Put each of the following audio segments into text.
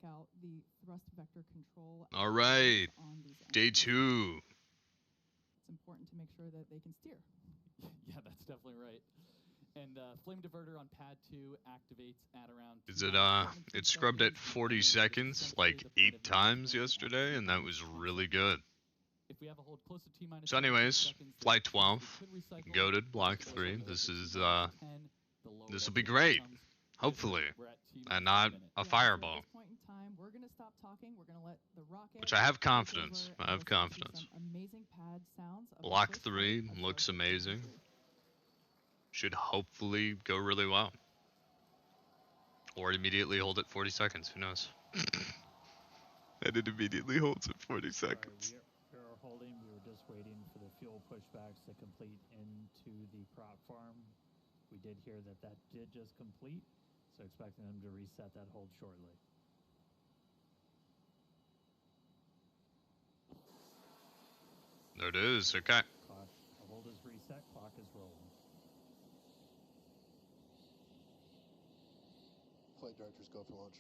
out the thrust vector control. All right, On these day 2. It's important to make sure that they can steer. Yeah, that's definitely right. And flame diverter on pad 2 activates at around. Is it it scrubbed at 40 seconds like 8 times yesterday, and that was really good. If we have a hold close to T minus. So anyways, flight 12, goated, block 3. This will be great, hopefully, and not a fireball. At this point in time, we're gonna stop talking. We're gonna let the rocket. Which I have confidence. I have confidence. Amazing pad sounds. Block 3 looks amazing. Should hopefully go really well. Or immediately hold it 40 seconds, who knows? And it immediately holds it 40 seconds. We are holding, we were just waiting for the fuel pushbacks to complete into the prop farm. We did hear that that did just complete, so expecting them to reset that hold shortly. There it is, okay. Clock, the hold is reset, clock is rolling. Flight directors go for launch.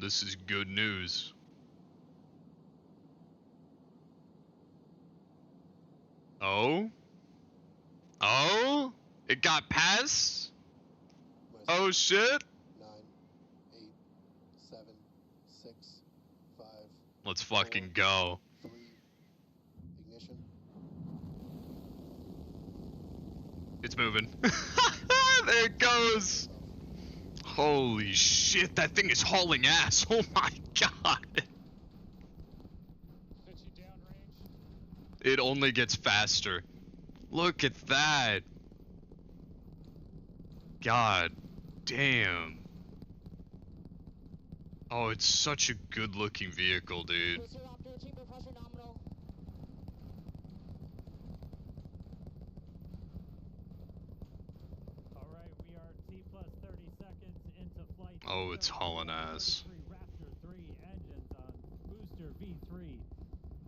This is good news. Oh? Oh? It got past? Oh shit? 9, 8, 7, 6, 5. Let's fucking go. 3. Ignition. It's moving. There it goes. Holy shit, that thing is hauling ass. Oh my god. It only gets faster. Look at that. God damn. Oh, it's such a good looking vehicle, dude. Alright, we are T plus 30 seconds into flight. Oh, it's hauling ass. Raptor 3 engines on booster V3.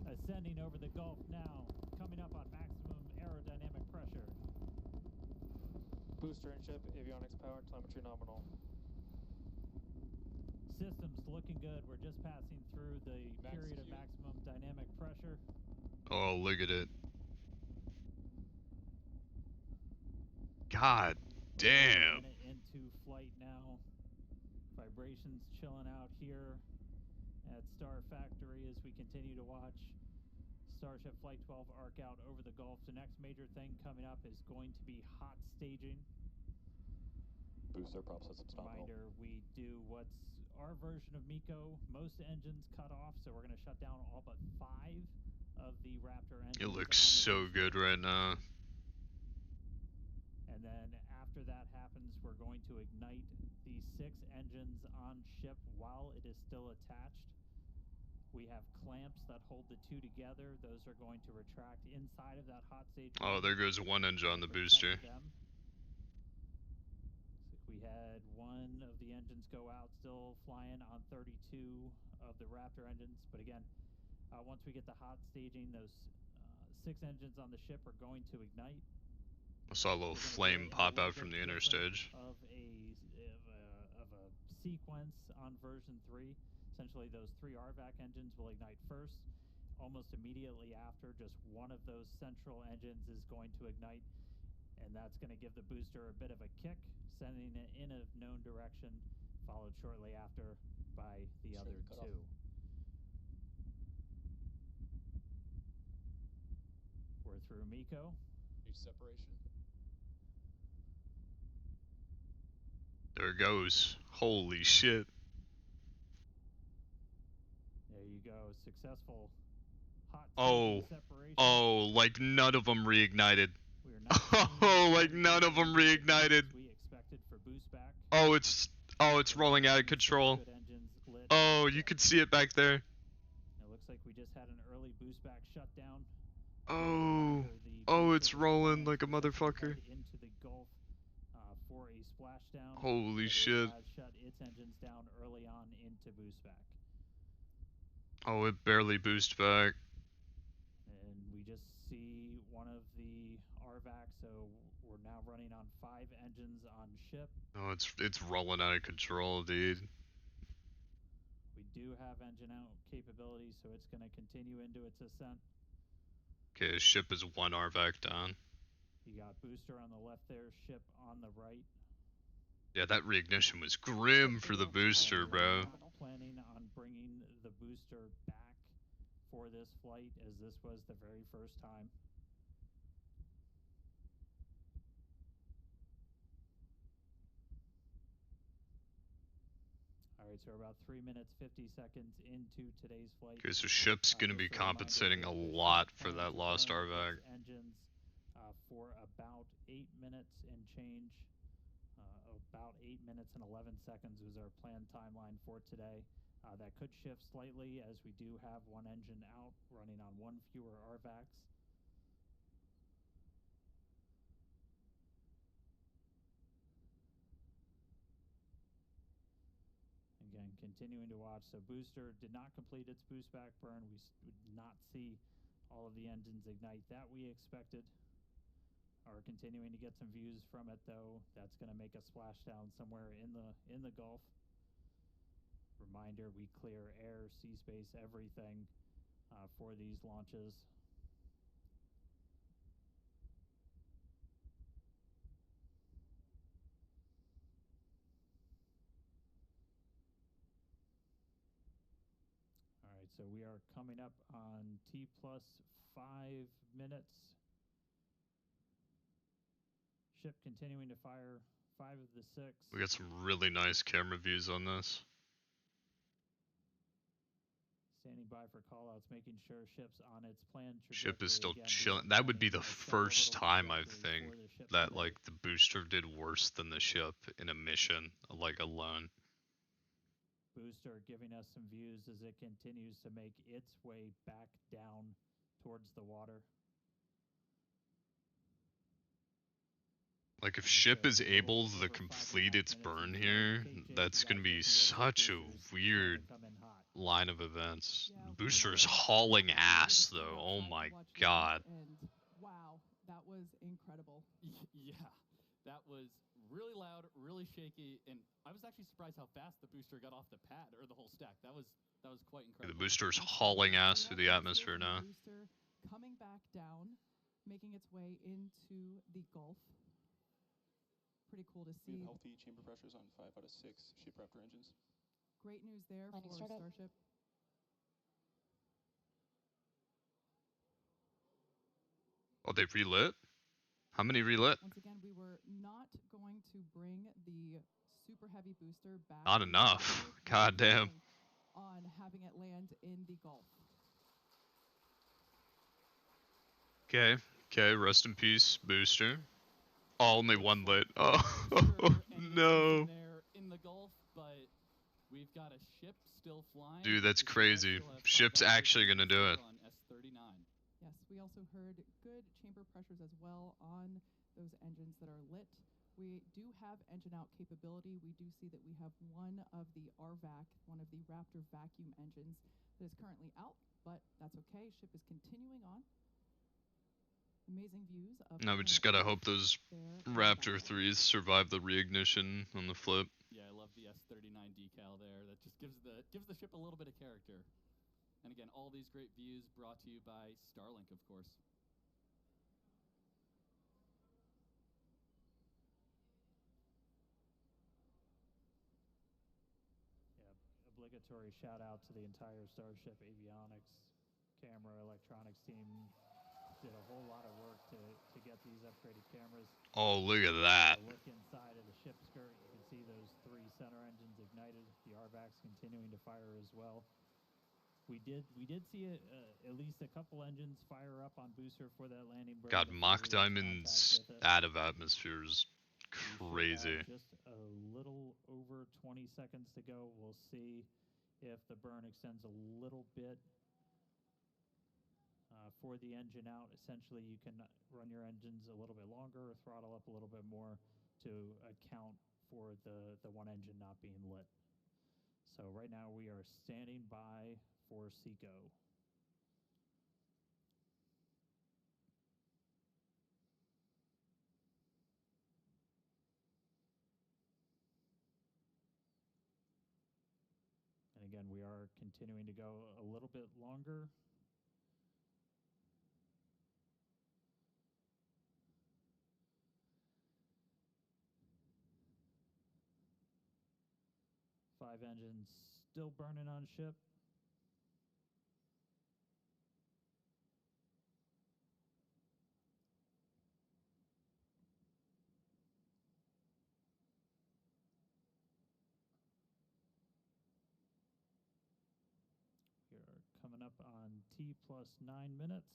Ascending over the Gulf now, coming up on maximum aerodynamic pressure. Booster and ship, avionics power, telemetry nominal. Systems looking good. We're just passing through the period of maximum dynamic pressure. Oh, look at it. God damn. Into flight now. Vibrations chilling out here at Star Factory as we continue to watch Starship Flight 12 arc out over the Gulf. The next major thing coming up is going to be hot staging. Booster prop systems nominal. Reminder, we do what's our version of MECO. Most engines cut off, so we're going to shut down all but 5 of the Raptor engines. It looks so good right now. And then after that happens, we're going to ignite the 6 engines on ship while it is still attached. We have clamps that hold the 2 together. Those are going to retract inside of that hot stage. Oh, there goes one engine on the booster. We had one of the engines go out, still flying on 32 of the Raptor engines. But again, once we get the hot staging, those 6 engines on the ship are going to ignite. I saw a little flame pop out from the inner stage. Of a sequence on version 3. Essentially, those 3 RVAC engines will ignite first. Almost immediately after, just one of those central engines is going to ignite, and that's going to give the booster a bit of a kick, sending it in a known direction, followed shortly after by the other 2. We're through MECO. Need separation. There it goes. Holy shit. There you go. Successful hot separation. Oh, like none of them reignited. Oh, like none of them reignited. We expected for boost back. Oh, it's rolling out of control. Oh, you can see it back there. It looks like we just had an early boost back shutdown. Oh, it's rolling like a motherfucker. Into the Gulf for a splashdown. Holy shit. Shut its engines down early on into boost back. Oh, it barely boosted back. And we just see one of the RVAC, so We're now running on 5 engines on ship. Oh, it's rolling out of control, dude. We do have engine out capability, so it's going to continue into its ascent. Okay, ship is 1 RVAC down. You got booster on the left there, ship on the right. Yeah, that reignition was grim for the booster, bro. Not planning on bringing the booster back for this flight, as this was the very first time. Alright, so we're about 3 minutes, 50 seconds into today's flight. Okay, so ship's gonna be Just a reminder, compensating a the ship lot for planned that to lost burn RVAC. its engines for about 8 minutes and change. About 8 minutes and 11 seconds was our planned timeline for today. That could shift slightly, as we do have 1 engine out, running on 1 fewer RVACs. Again, continuing to watch. So booster did not complete its boost back burn. We did not see all of the engines ignite that we expected. Are continuing to get some views from it, though. That's going to make a splashdown somewhere in the Gulf. Reminder: we clear air, sea space, everything for these launches. All right, so we are coming up on T plus 5 minutes. Ship continuing to fire 5 of the 6. We got some really nice camera views on this. Standing by for callouts, making sure ship's on its planned trajectory. Ship is still Again, chilling. we are That would be the planning a first several time, I trajectories think, for the ship that today. like the booster did worse than the ship in a mission, like alone. Booster giving us some views as it continues to make its way back down towards the water. Like if ship is able to complete its burn here, that's gonna be such a weird line of events. Booster is hauling ass though. Oh my god. And wow, that was incredible. Yeah, that was really loud, really shaky, and I was actually surprised how fast the booster got off the pad, or the whole stack. That was quite incredible. The booster's hauling ass through the atmosphere now. Booster coming back down, making its way into the Gulf. Pretty cool to We see. have healthy chamber pressures on 5 out of 6 Ship Raptor engines. Great news there Planning for startup. Starship. Oh, they relit? How many relit? Once again, we were not going to bring the super heavy booster back. Not enough. God damn. On having it land in the Gulf. Okay, rest in peace, booster. Oh, only 1 lit. Oh, no. There in the Gulf, but we've got a ship still flying. Dude, that's The ship crazy. still has Ship's 5 actually gonna do it. On S39. Yes, we also heard good chamber pressures as well on those engines that are lit. We do have engine out capability. We do see that we have one of the RVAC, one of the Raptor vacuum engines that is currently out, but that's okay. Ship is continuing on. Amazing views of. Now we just gotta hope those Raptor 3s survive the reignition on the flip. Yeah, I love the S39 decal there. That just gives the ship a little bit of character. And again, all these great views brought to you by Starlink, of course. Yeah, obligatory shout out to the entire Starship avionics, camera, electronics team. Did a whole lot of work to get these upgraded cameras. Oh, look at that. Look inside of the ship skirt. You can see those 3 center engines ignited. The RVACs continuing to fire as well. We did see at least a couple engines fire up on booster for that landing burn. God, before Mach we lost Diamond's contact with it. out of atmosphere is We should have crazy. just a little over 20 seconds to go. We'll see if the burn extends a little bit. For the engine out, essentially you can run your engines a little bit longer, or throttle up a little bit more to account for the one engine not being lit. So right now we are standing by for SECO. again, we are continuing to go a little bit longer. Five engines still burning on ship. We are coming up on T plus 9 minutes.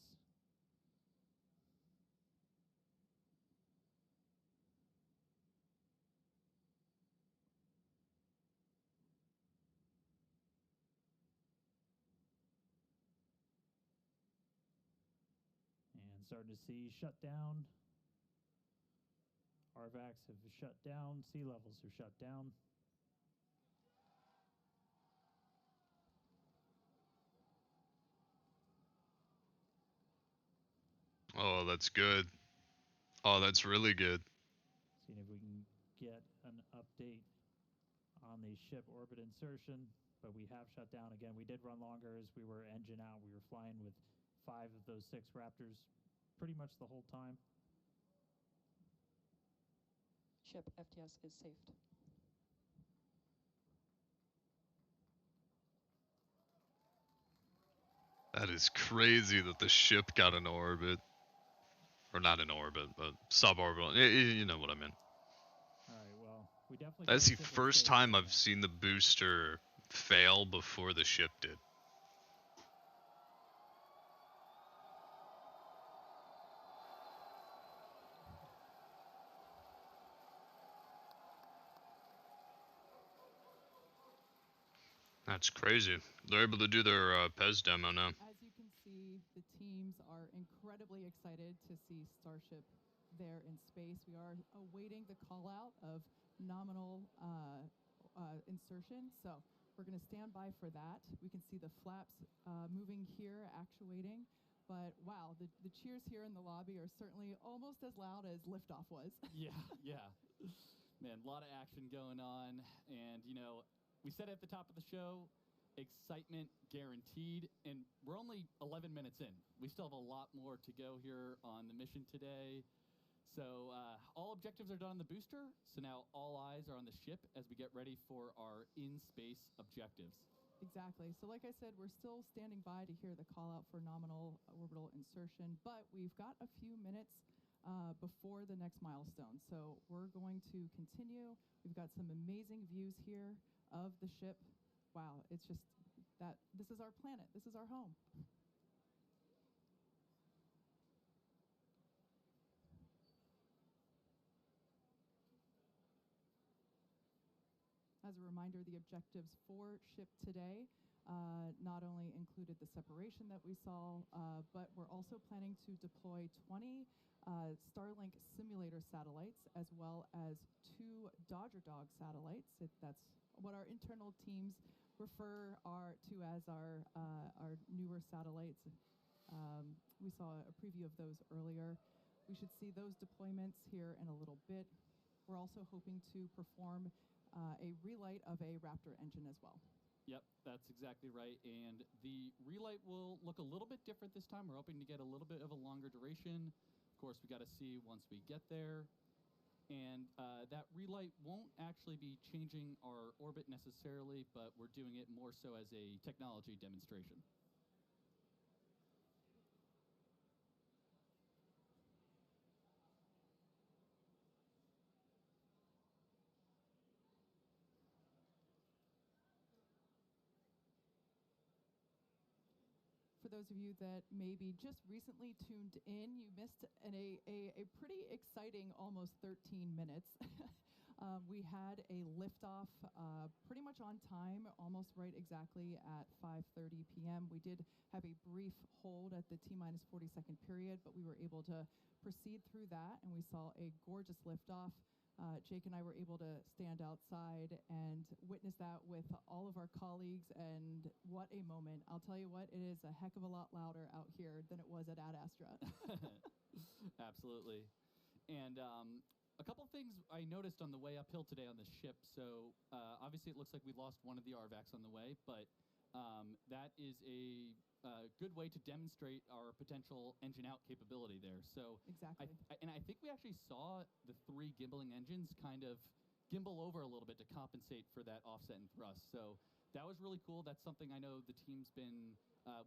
And starting to see shutdown. RVACs have shut down. Sea levels have shut down. Oh, that's good. Oh, that's really good. Seeing if we can get an update on the ship orbit insertion, but we have shut down again. We did run longer as we were engine out. We were flying with 5 of those 6 Raptors pretty much the whole time. Ship FTS is saved. That is crazy that the ship got an orbit. Or not an orbit, but suborbital. You know what I mean. All right, well, we definitely That's the can't sit with first safe time right I've now. seen the booster fail before the ship did. That's crazy. They're able to do their PES demo now. As you can see, the teams are incredibly excited to see Starship there in space. We are awaiting the call out of nominal insertion, so we're going to stand by for that. We can see the flaps moving here, actuating. But wow, the cheers here in the lobby are certainly almost as loud as liftoff was. Yeah, yeah. Man, a lot of action going on. And, you know, we said at the top of the show, excitement guaranteed. And we're only 11 minutes in. We still have a lot more to go here on the mission today. So all objectives are done on the booster. So now all eyes are on the ship as we get ready for our in-space objectives. Exactly. So like I said, we're still standing by to hear the call out for nominal orbital insertion, but we've got a few minutes before the next milestone. So we're going to continue. We've got some amazing views here of the ship. Wow, it's just that this is our planet. This is our home. As a reminder, the objectives for ship today not only included the separation that we saw, but we're also planning to deploy 20 Starlink simulator satellites, as well as 2 Dodger Dog satellites. That's what our internal teams refer to as our newer satellites. We saw a preview of those earlier. We should see those deployments here in a little bit. We're also hoping to perform a relight of a Raptor engine as well. Yep, that's exactly right. And the relight will look a little bit different this time. We're hoping to get a little bit of a longer duration. Of course, we got to see once we get there. And that relight won't actually be changing our orbit necessarily, but we're doing it more so as a technology demonstration. For those of you that maybe just recently tuned in, you missed a pretty exciting almost 13 minutes. We had a liftoff pretty much on time, almost right exactly at 5:30 p.m. We did have a brief hold at the T-minus 40-second period, but we were able to proceed through that, and we saw a gorgeous liftoff. Jake and I were able to stand outside and witness that with all of our colleagues, and what a moment. I'll tell you what, it is a heck of a lot louder out here than it was at Ad Astra. Absolutely. And a couple things I noticed on the way uphill today on the ship. So obviously it looks like we lost one of the RVACs on the way, but that is a good way to demonstrate our potential engine out capability there. So Exactly. I think we actually saw the 3 gimbaling engines kind of gimbal over a little bit to compensate for that offset and thrust. So that was really cool. That's something I know the team's been,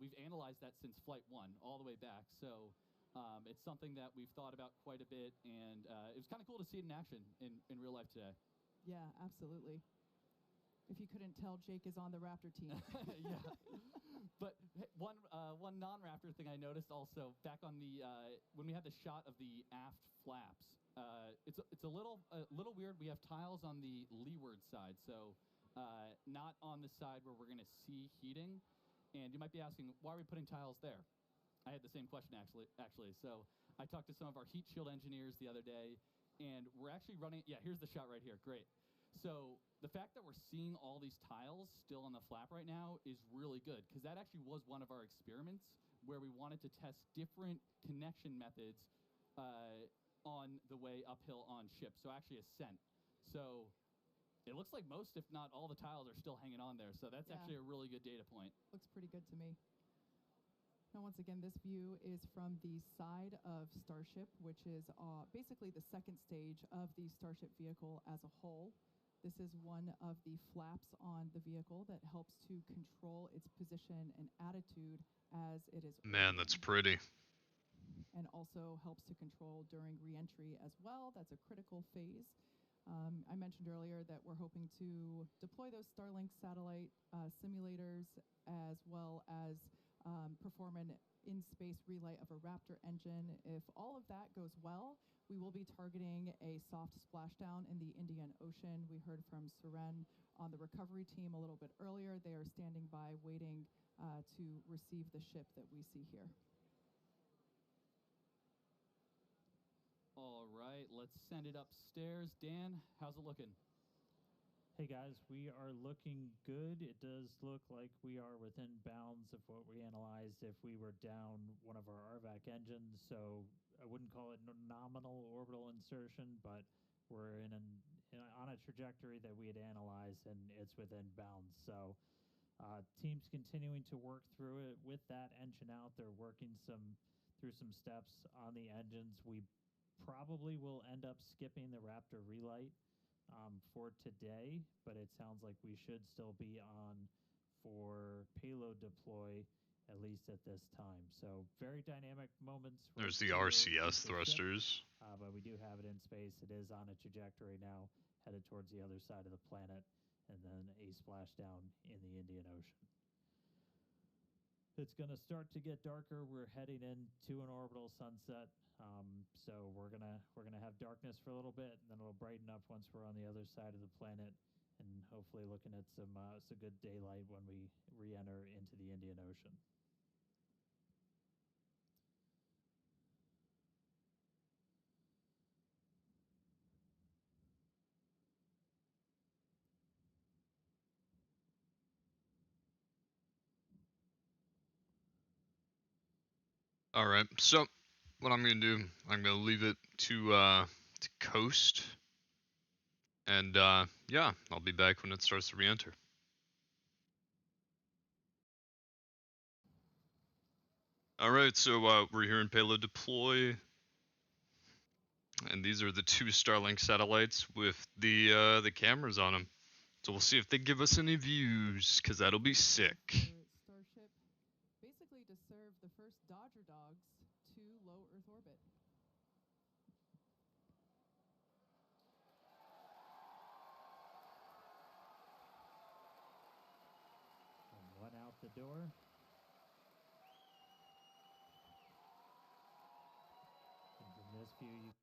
we've analyzed that since Flight 1 all the way back. So it's something that we've thought about quite a bit, and it was kind of cool to see it in action in real life today. Yeah, absolutely. If you couldn't tell, Jake is on the Raptor team. Yeah. But hey, one non-Raptor thing I noticed also back on the when we had the shot of the aft flaps, it's a little weird. We have tiles on the leeward side, so not on the side where we're going to see heating. And you might be asking, why are we putting tiles there? I had the same question actually. So I talked to some of our heat shield engineers the other day, and we're actually running. Yeah, here's the shot right here. Great. So the fact that we're seeing all these tiles still on the flap right now is really good, because that actually was one of our experiments where we wanted to test different connection methods on the way uphill on ship, so actually ascent. So it looks like most, if not all, the tiles are still hanging on there, so that's Yeah. actually a really good data point. Looks pretty good to me. Now, once again, this view is from the side of Starship, which is basically the second stage of the Starship vehicle as a whole. This is one of the flaps on the vehicle that helps to control its position and attitude as it is Man, that's orbiting, pretty. and also helps to control during reentry as well. That's a critical phase. I mentioned earlier that we're hoping to deploy those Starlink satellite simulators, as well as perform an in-space relay of a Raptor engine. If all of that goes well, we will be targeting a soft splashdown in the Indian Ocean. We heard from Suren on the recovery team a little bit earlier. They are standing by waiting to receive the ship that we see here. All right, let's send it upstairs. Dan, how's it looking? Hey guys, we are looking good. It does look like we are within bounds of what we analyzed if we were down one of our RVAC engines. So I wouldn't call it nominal orbital insertion, but we're on a trajectory that we had analyzed, and it's within bounds. So team's continuing to work through it with that engine out. They're working through some steps on the engines. We probably will end up skipping the Raptor relight for today, but it sounds like we should still be on for payload deploy, at least at this time. So very dynamic moments. There's right the here RCS with the ship, thrusters. but we do have it in space. It is on a trajectory now, headed towards the other side of the planet, and then a splashdown in the Indian Ocean. It's going to start to get darker. We're heading into an orbital sunset. So we're gonna have darkness for a little bit, and then it'll brighten up once we're on the other side of the planet, and hopefully looking at some good daylight when we re-enter into the Indian Ocean. All right, so what I'm gonna do, I'm gonna leave it to coast, and yeah, I'll be back when it starts to re-enter. All right, so we're here in payload deploy, and these are the 2 Starlink satellites with the cameras on them. So we'll see if they give us any views, cause that'll be sick. For Starship, basically to serve the first Dodger dogs to low Earth orbit. And one out the door. And from this view,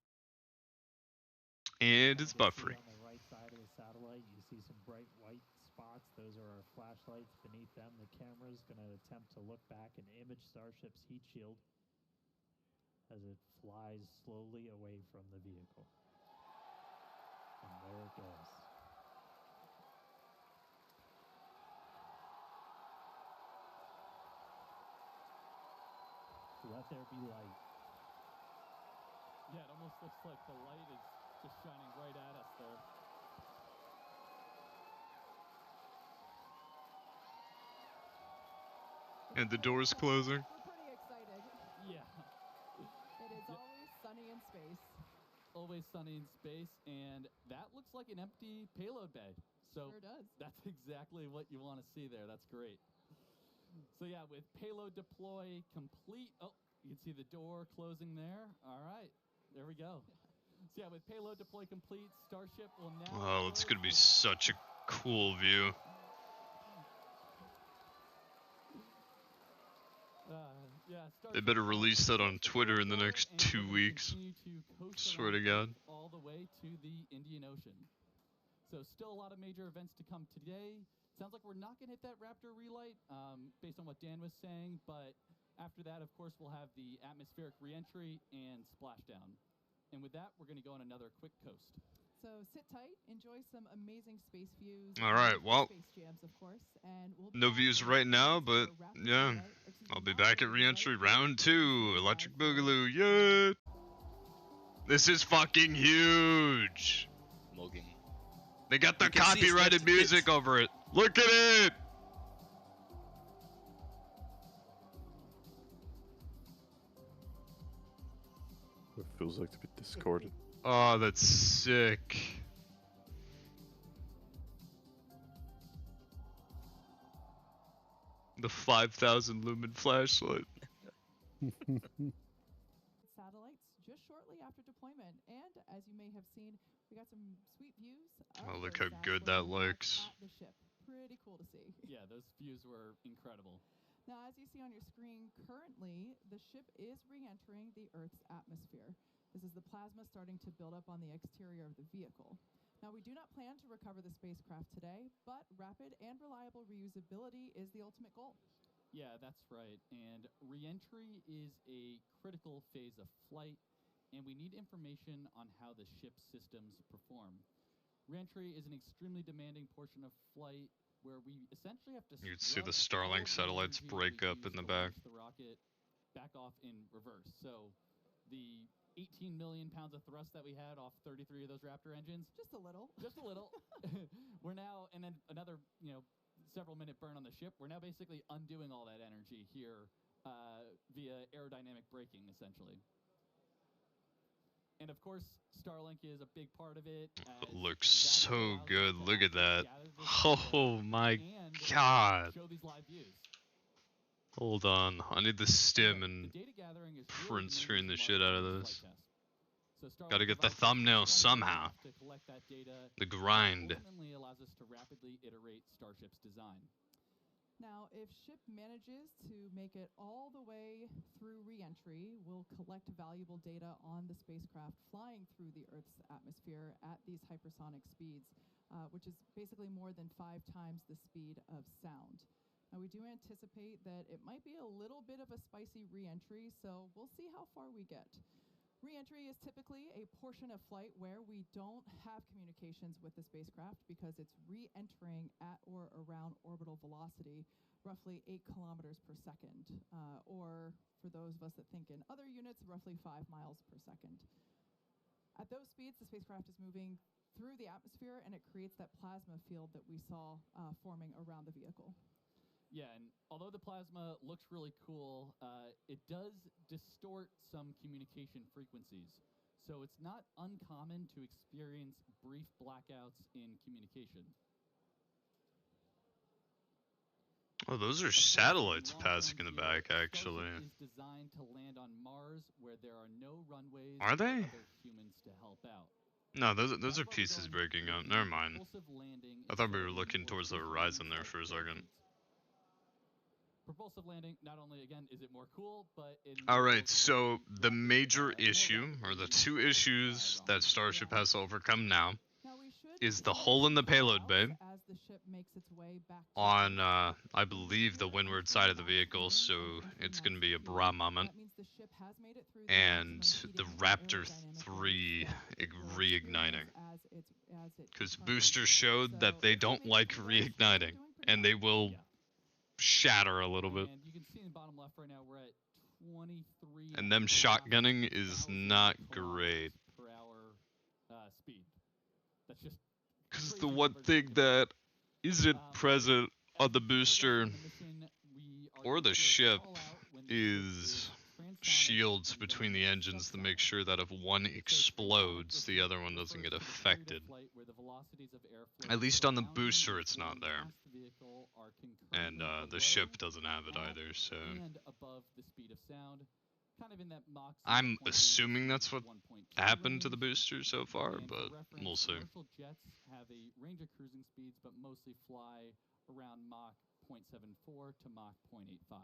you And it's buffering. on the right side of the satellite, you see some bright white spots. Those are our flashlights. Beneath them, the camera is going to attempt to look back and image Starship's heat shield as it flies slowly away from the vehicle. And there it goes. Let there be light. Yeah, it almost looks like the light is just And the door's closing. We're pretty excited. Yeah. It is always sunny in space. Always sunny in space, and that looks like an empty payload bay. So Sure does. that's exactly what you want to see there. That's great. So yeah, with payload deploy complete. Oh, you can see the door closing there. All right, there we go. So yeah, with payload deploy complete, Starship will now. Oh, it's gonna be such a cool view. Yeah, They better release that on Twitter in the next 2 weeks. Swear to God. All the way to the Indian Ocean. So still a lot of major events to come today. Sounds like we're not going to hit that Raptor relight, based on what Dan was saying. But after that, of course, we'll have the atmospheric reentry and splashdown. And with that, we're going to go on another quick coast. So sit tight, enjoy some amazing space views. All right, and well, space jams, of course, and we'll no back views in right now, for but Raptor yeah, relight, or excuse me, I'll be not back at Raptor reentry relight, round but 2. Raptor Electric relight. Boogaloo, yeah! This is fucking huge! Mugging. They got the You can see it's copyrighted next to music kids. over it. Look at it! It feels like to be discorded. Oh, that's sick. The 5,000 lumen flashlight. Satellites just shortly after deployment, and as you may have seen, we got some sweet views. Oh, of look those how sats good when that we were looks. At the ship, pretty cool to see. Yeah, those views were incredible. Now, as you see on your screen, currently the ship is re-entering the Earth's atmosphere. This is the plasma starting to build up on the exterior of the vehicle. Now, we do not plan to recover the spacecraft today, but rapid and reliable reusability is the ultimate goal. Yeah, that's right. And re-entry is a critical phase of flight, and we need information on how the ship's systems perform. Re-entry is an extremely demanding portion of flight where we essentially have to You can see the scrub all Starlink of the satellites energy break we up in used the to back. launch the rocket back off in reverse. So the 18 million pounds of thrust that we had off 33 of those Raptor engines, Just a little. just a little. We're now, and then another, several minute burn on the ship. We're now basically undoing all that energy here via aerodynamic braking, essentially. And of course, Starlink is a big part of it. It as looks that's what so allows us good. to Look at actually that. gather this data Oh my and god. show these live views. Hold on. I need the stim The and data gathering is print really screen the the main shit out of part this. flight test. So Gotta Starlink get the provides us thumbnail one somehow. enough to collect that data The that grind. ultimately allows us to rapidly iterate Starship's design. Now, if ship manages to make it all the way through re-entry, we'll collect valuable data on the spacecraft flying through the Earth's atmosphere at these hypersonic speeds, which is basically more than 5 times the speed of sound. Now, we do anticipate that it might be a little bit of a spicy re-entry, so we'll see how far we get. Re-entry is typically a portion of flight where we don't have communications with the spacecraft because it's re-entering at or around orbital velocity, roughly 8 kilometers per second, or for those of us that think in other units, roughly 5 miles per second. At those speeds, the spacecraft is moving through the atmosphere, and it creates that plasma field that we saw forming around the vehicle. Yeah, and although the plasma looks really cool, it does distort some communication frequencies. So it's not uncommon to experience brief blackouts in communication. Oh, those are Of course, satellites in passing in the long-term back, view, actually. Starship is designed to land on Mars where there are no runways Are they? or other humans to help out. No, those That's are why we're pieces going breaking with up. the Never mind. propulsive landing I thought we were instead of looking more towards the traditional horizon there in-flight for a second. parachutes. Propulsive landing, not only, again, is it more cool, but it Alright, enables so very the rapid, major more issue, or the rapid 2 reentry, issues that Ron. Starship has to overcome now, Now, we should is the see hole in the some payload bay fallouts as the ship makes its way back to on, Earth. I believe, the windward side of the vehicle, so it's going to be a bra moment. That means the ship has made it through And maximum the heating and Raptor aerodynamic 3 loads that it will reigniting. experience as it Because returns. boosters showed that So they it's don't amazing like for those who are reigniting, doing pretty and they well. will Yeah. shatter a little bit. And you can see in the bottom left right now, we're at 23 And them shotgunning is not great. per hour speed. That's just Because crazy the one numbers to thing think about. that isn't present on the As we booster progress in the mission, we Or the ship is transonic shields and between going the engines to make subsonic. sure that if one So explodes, transonic the other one doesn't get refers to the period of affected. flight where the velocities of airflow At least on the surrounding booster, and it's not flowing there. past the vehicle are And concurrently the below, ship doesn't have it at, either, so and above the speed of sound, kind of in that Mach I'm 0.8 assuming to that's what 1.2 happened to the range. booster so far, And but for reference, we'll see. commercial jets have a range of cruising speeds, but mostly fly around Mach 0.74 to Mach 0.85.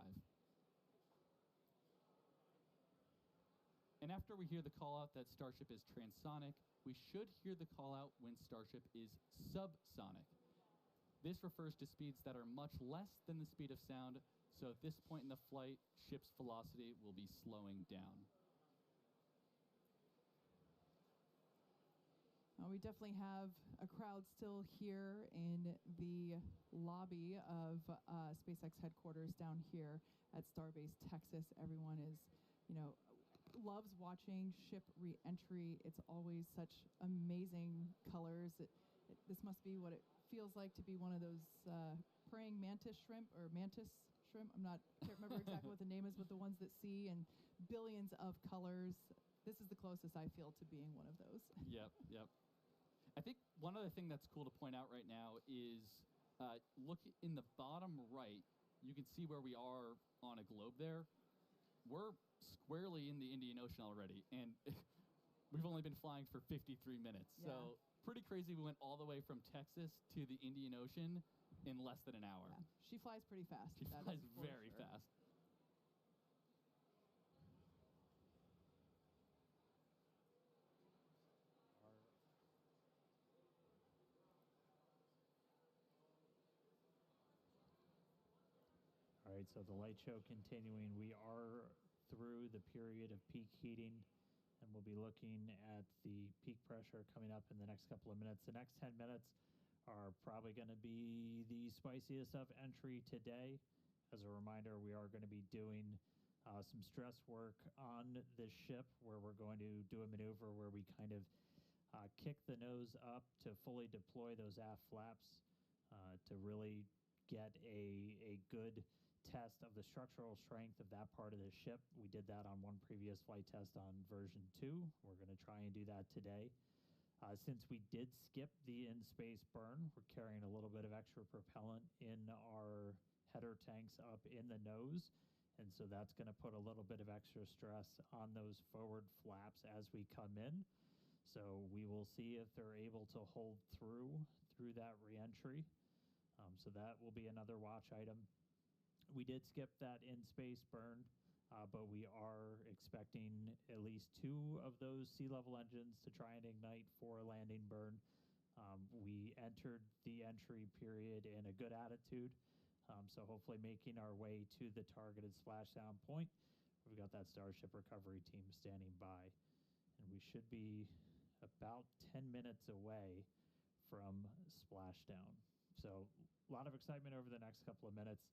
And after we hear the call out that Starship is transonic, we should hear the call out when Starship is subsonic. This refers to speeds that are much less than the speed of sound, so at this point in the flight, ship's velocity will be slowing down. We definitely have a crowd still here in the lobby of SpaceX headquarters down here at Starbase, Texas. Everyone is, loves watching ship re-entry. It's always such amazing colors. This must be what it feels like to be one of those praying mantis shrimp or mantis shrimp. Can't remember exactly what the name is, but the ones that see and billions of colors. This is the closest I feel to being one of those. Yep. I think one other thing that's cool to point out right now is look in the bottom right. You can see where we are on a globe there. We're squarely in the Indian Ocean already, and we've only been flying for 53 minutes. Yeah. So pretty crazy. We went all the way from Texas to the Indian Ocean in less than an hour. Yeah. She flies pretty fast. She that flies is for very sure. fast. All right, so the light show continuing. We are through the period of peak heating, and we'll be looking at the peak pressure coming up in the next couple of minutes. The next 10 minutes are probably going to be the spiciest of entry today. As a reminder, we are going to be doing some stress work on this ship where we're going to do a maneuver where we kind of kick the nose up to fully deploy those aft flaps to really get a good test of the structural strength of that part of the ship. We did that on one previous flight test on version 2. We're going to try and do that today. Since we did skip the in-space burn, we're carrying a little bit of extra propellant in our header tanks up in the nose, and so that's going to put a little bit of extra stress on those forward flaps as we come in. So we will see if they're able to hold through that reentry. So that will be another watch item. We did skip that in-space burn, but we are expecting at least 2 of those sea-level engines to try and ignite for a landing burn. We entered the entry period in a good attitude, so hopefully making our way to the targeted splashdown point. We've got that Starship recovery team standing by, and we should be about 10 minutes away from splashdown. So a lot of excitement over the next couple of minutes.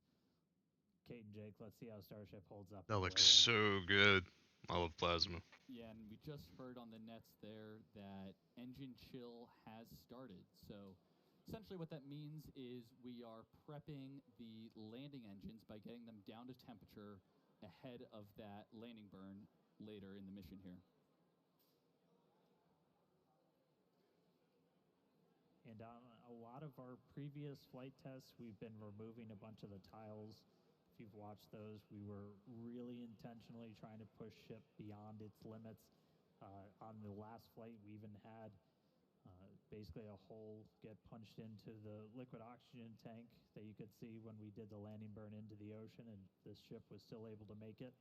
Kate and Jake, let's see how Starship holds up. That looks so good. I love plasma. Yeah, and we just heard on the nets there that engine chill has started. So essentially what that means is we are prepping the landing engines by getting them down to temperature ahead of that landing burn later in the mission here. And on a lot of our previous flight tests, we've been removing a bunch of the tiles. If you've watched those, we were really intentionally trying to push ship beyond its limits. On the last flight, we even had basically a hole get punched into the liquid oxygen tank that you could see when we did the landing burn into the ocean, and this ship was still able to make it.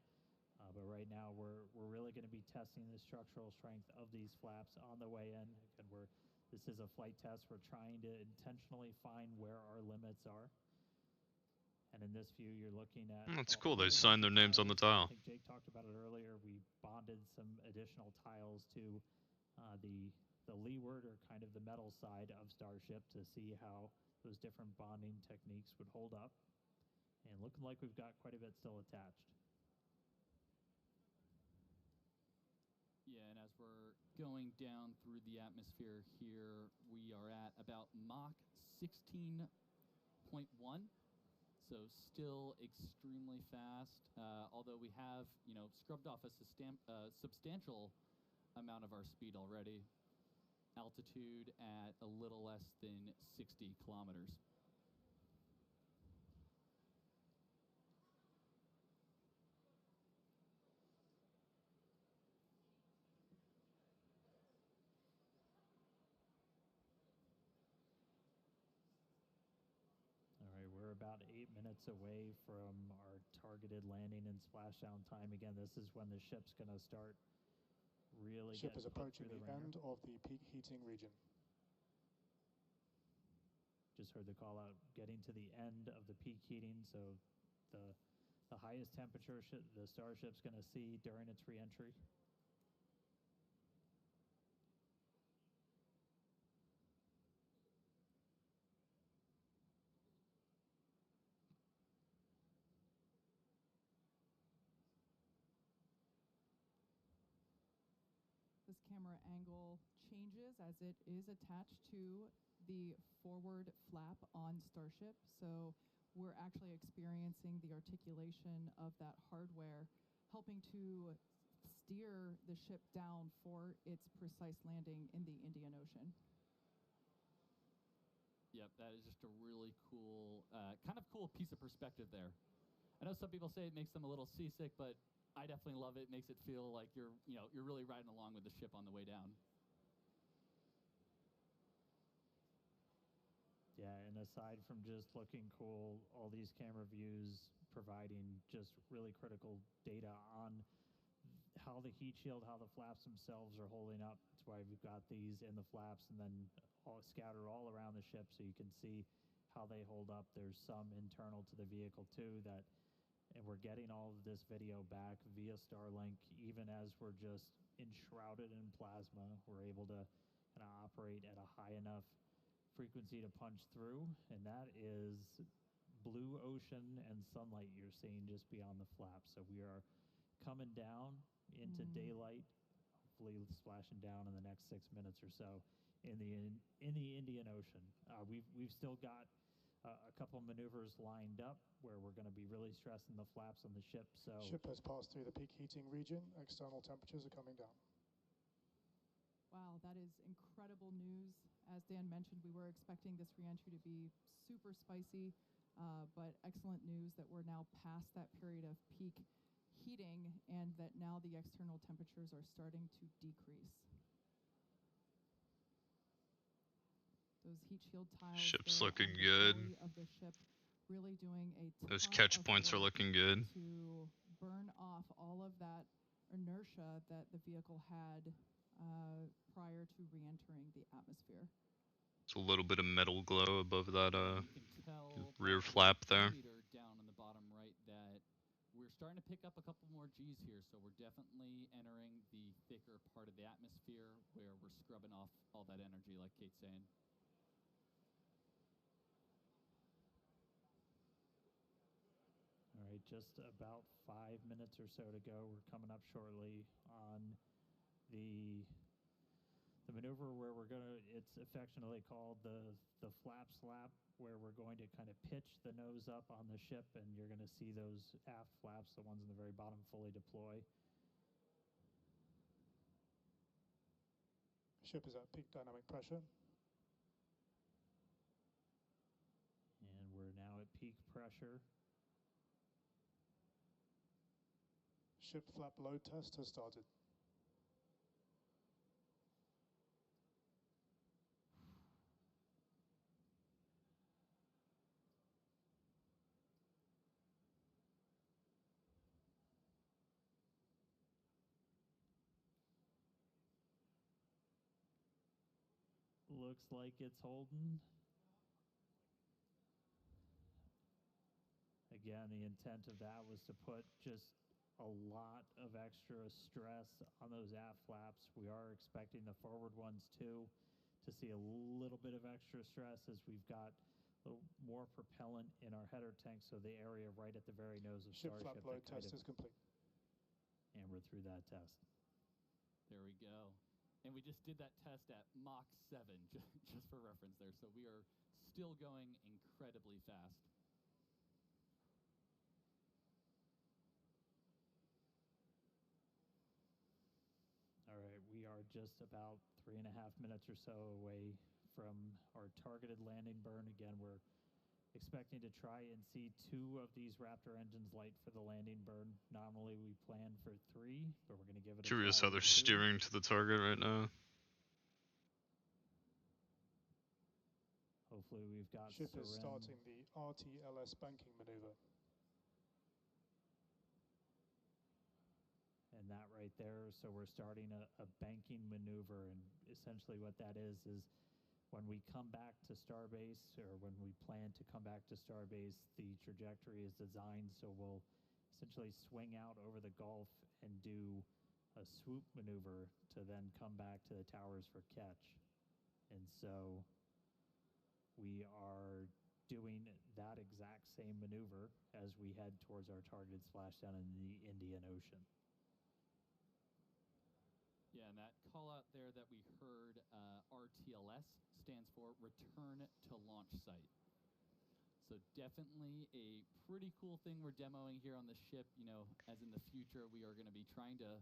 But right now, we're really going to be testing the structural strength of these flaps on the way in. Again, this is a flight test. We're trying to intentionally find where our limits are. And in this view, you're looking at... That's cool. They signed their names on the tile. I think Jake talked about it earlier. We bonded some additional tiles to the leeward, or kind of the metal side of Starship, to see how those different bonding techniques would hold up. And looking like we've got quite a bit still attached. Yeah, and as we're going down through the atmosphere here, we are at about Mach 16.1. So still extremely fast, although we have, scrubbed off a substantial amount of our speed already. Altitude at a little less than 60 kilometers. All right, we're about 8 minutes away from our targeted landing and splashdown time. Again, this is when the ship's going to start really Ship getting is put approaching through the ringer. end of the peak heating region. Just heard the call out, getting to the end of the peak heating, so the highest temperature the Starship's going to see during its reentry. This camera angle changes as it is attached to the forward flap on Starship. So we're actually experiencing the articulation of that hardware, helping to steer the ship down for its precise landing in the Indian Ocean. Yep, that is just a really cool, kind of cool piece of perspective there. I know some people say it makes them a little seasick, but I definitely love it. It makes it feel like you're really riding along with the ship on the way down. Yeah, and aside from just looking cool, all these camera views providing just really critical data on how the heat shield, how the flaps themselves are holding up. That's why we've got these in the flaps and then scattered all around the ship so you can see how they hold up. There's some internal to the vehicle too and we're getting all of this video back via Starlink. Even as we're just enshrouded in plasma, we're able to kind of operate at a high enough frequency to punch through, and that is blue ocean and sunlight you're seeing just beyond the flap. So we are coming down into daylight, hopefully splashing down in the next 6 minutes or so in the Indian Ocean. We've still got a couple maneuvers lined up where we're going to be really stressing the flaps on the ship. So Ship has passed through the peak heating region. External temperatures are coming down. Wow, that is incredible news. As Dan mentioned, we were expecting this reentry to be super spicy, but excellent news that we're now past that period of peak heating and that now the external temperatures are starting to decrease. Those heat shield tiles. Ship's there looking on the good. belly of the ship, really doing a Those ton catch of points are work looking good. to burn off all of that inertia that the vehicle had prior to re-entering the atmosphere. It's a little bit of metal glow above that You can tell rear by the flap there. meter down on the bottom right that we're starting to pick up a couple more G's here, so we're definitely entering the thicker part of the atmosphere where we're scrubbing off all that energy, like Kate's saying. all right, just about 5 minutes or so to go. We're coming up shortly on the maneuver where it's affectionately called the flap slap, where we're going to kind of pitch the nose up on the ship, and you're going to see those aft flaps, the ones in the very bottom, fully deploy. Ship is at peak dynamic pressure. And we're now at peak pressure. Ship flap load test has started. Looks like it's holding. Again, the intent of that was to put just a lot of extra stress on those aft flaps. We are expecting the forward ones too to see a little bit of extra stress as we've got a little more propellant in our header tank, so the area right at the very nose of Ship Starship. flap load test is complete. And we're through that test. There we go. And we just did that test at Mach 7, just for reference there. So we are still going incredibly fast. just about 3.5 minutes or so away from our targeted landing burn. Again, we're expecting to try and see 2 of these Raptor engines light for the landing burn. Normally we plan for 3, but we're going to give it a Curious try how they're with 2. steering to the target right now. Hopefully we've got Ship is Seren. starting the RTLS banking maneuver. And that right there, so we're starting a banking maneuver, and essentially what that is when we come back to Starbase, or when we plan to come back to Starbase, the trajectory is designed so we'll essentially swing out over the Gulf and do a swoop maneuver to then come back to the towers for catch. And so we are doing that exact same maneuver as we head towards our targeted splashdown in the Indian Ocean. Yeah, and that call out there that we heard, RTLS, stands for Return to Launch Site. So definitely a pretty cool thing we're demoing here on the ship. You know, as in the future, we are going to be trying to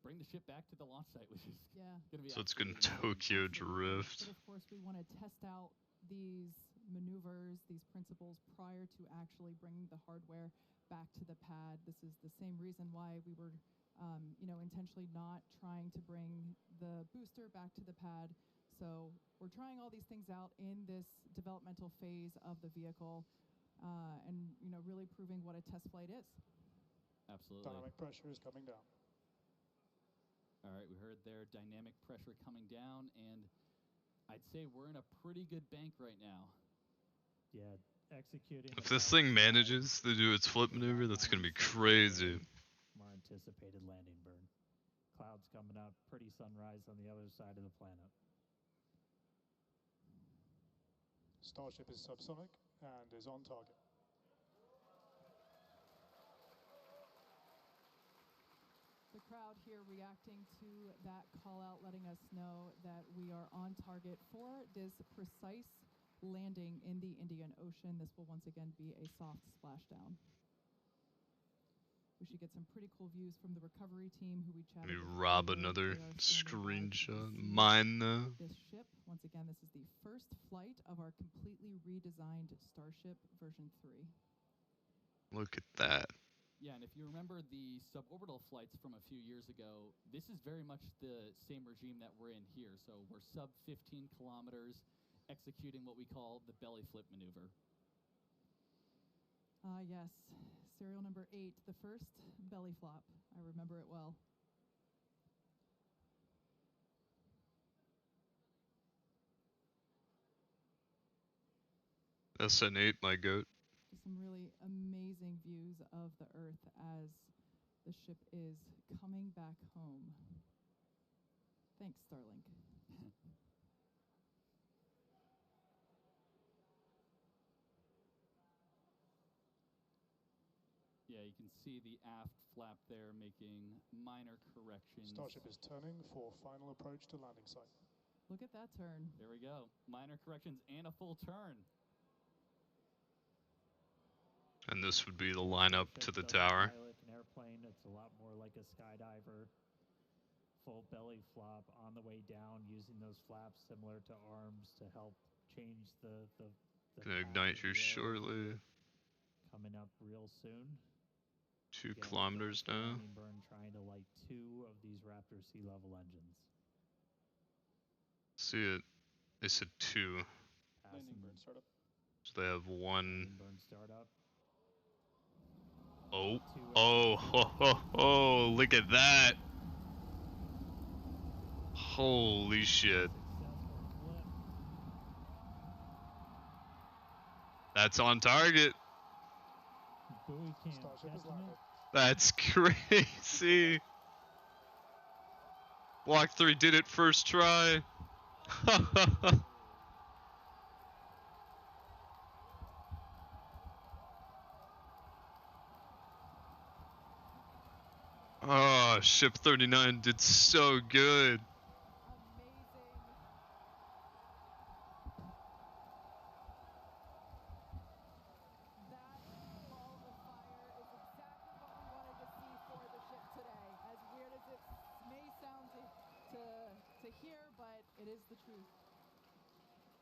bring the ship back to the launch site, which is going to be So it's going absolutely Tokyo insane. Drift. But of course, we want to test out these maneuvers, these principles, prior to actually bringing the hardware back to the pad. This is the same reason why we were, intentionally not trying to bring the booster back to the pad. So we're trying all these things out in this developmental phase of the vehicle, and really proving what a test flight is. Absolutely. Dynamic pressure is coming down. All right, we heard there dynamic pressure coming down, and I'd say we're in a pretty good bank right now. Yeah, executing. If this thing manages to do its flip maneuver, that's going to be crazy. More anticipated landing burn. Clouds coming up, pretty sunrise on the other side of the planet. Starship is subsonic and is on target. The crowd here reacting to that call out, letting us know that we are on target for this precise landing in the Indian Ocean. This will once again be a soft splashdown. We should get some pretty cool views from the recovery team who we chatted Let me with rob earlier. another They are standing by to screenshot. receive Mine though. this ship. Once again, this is the first flight of our completely redesigned Starship version 3. Look at that. Yeah, and if you remember the suborbital flights from a few years ago, this is very much the same regime that we're in here. So we're sub 15 kilometers, executing what we call the belly flip maneuver. Yes, serial number 8, the first belly flop. I remember it well. SN8, my goat. Just some really amazing views of the Earth as the ship is coming back home. Thanks, Starlink. Yeah, you can see the aft flap there making minor corrections. Starship is turning for final approach to landing site. Look at that turn. There we go. Minor corrections and a full turn. And this would be the lineup to the Doesn't tower. pilot an airplane. It's a lot more like a skydiver. Full belly flop on the way down, using those flaps similar to arms to help change the Gonna path ignite of here the air. shortly. Coming up real soon. 2 Again, kilometers fast now. landing burn, trying to light 2 of these Raptor sea level engines. See it. They said 2. Landing Passing burn startup. So they have 1. landing burn startup. Oh. 2 Oh. engines Ho, ho, ho. Look at that. Holy shit. successful flip. That's on target. Buoy cam Starship is catching landed. it. That's crazy. Block 3 did it first try. Oh, Ship 39 did so good. That ball of fire is exactly what we wanted to see for the ship today. As weird as it may sound to It is the truth.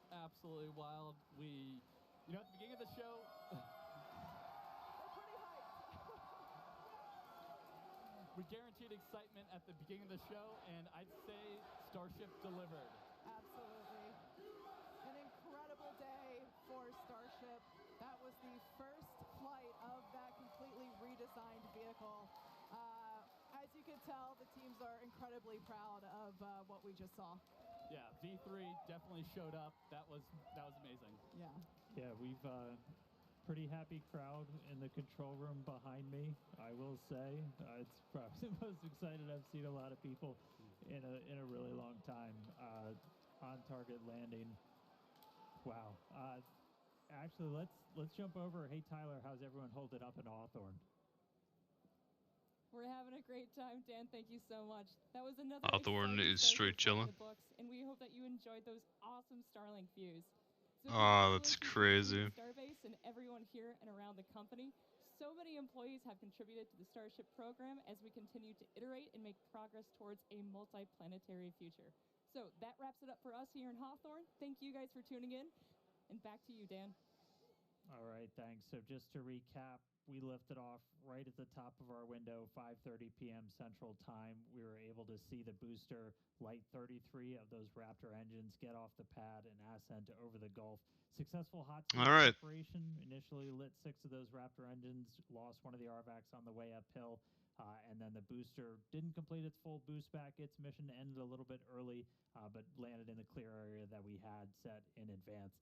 Absolutely wild. At the beginning of the show, We're pretty hyped. we guaranteed excitement at the beginning of the show, and I'd say Starship delivered. Absolutely. An incredible day for Starship. That was the first flight of that completely redesigned vehicle. As you can tell, the teams are incredibly proud of what we just saw. Yeah, V3 definitely showed up. That was amazing. Yeah. Yeah, we've pretty happy crowd in the control room behind me. I will say it's probably the most excited I've seen a lot of people in a really long time. On target landing. Wow. Actually, let's jump over. Hey Tyler, how's everyone holding up in Hawthorne? We're having a great time, Dan. Thank you so much. That was another Hawthorne exciting is straight Starship chilling. flight in the books, and we hope that you enjoyed those awesome Starlink views. So Oh, that's congratulations to crazy. Starbase and everyone here and around the company. So many employees have contributed to the Starship program as we continue to iterate and make progress towards a multi-planetary future. So that wraps it up for us here in Hawthorne. Thank you guys for tuning in, and back to you, Dan. All right, thanks. So just to recap, we lifted off right at the top of our window, 5:30 p.m. Central Time. We were able to see the booster light 33 of those Raptor engines get off the pad and ascend over the Gulf. Successful hot seat All right. operation. Initially lit 6 of those Raptor engines, lost one of the RVACs on the way uphill, and then the booster didn't complete its full boost back. Its mission ended a little bit early, but landed in the clear area that we had set in advance.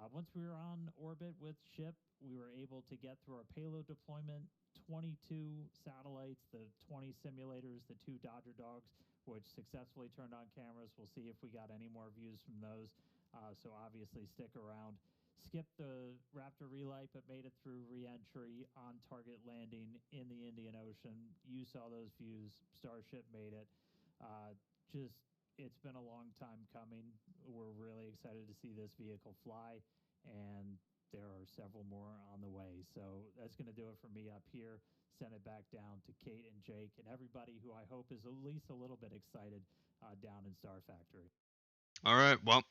Once we were on orbit with ship, we were able to get through our payload deployment, 22 satellites, the 20 simulators, the 2 Dodger Dogs, which successfully turned on cameras. We'll see if we got any more views from those. So obviously stick around. Skipped the Raptor relight, but made it through re-entry, on-target landing in the Indian Ocean. You saw those views. Starship made it. It's been a long time coming. We're really excited to see this vehicle fly, and there are several more on the way. So that's going to do it for me up here. Send it back down to Kate and Jake and everybody who I hope is at least a little bit excited down in Star Factory. All right, well,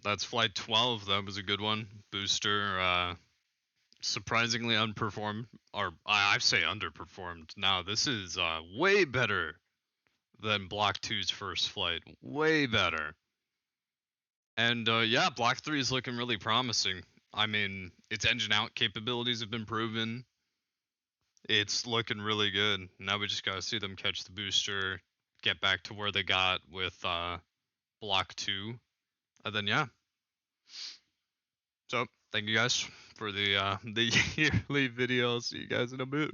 that's flight 12. That was a good one. Booster surprisingly unperformed, or I say underperformed. Now, this is way better than Block 2's first flight. Way better. And yeah, Block 3 is looking really promising. I mean, its engine out capabilities have been proven. It's looking really good. Now we just gotta see them catch the booster, get back to where they got with Block 2, and then yeah. So thank you guys for the yearly video. I'll see you guys in a bit.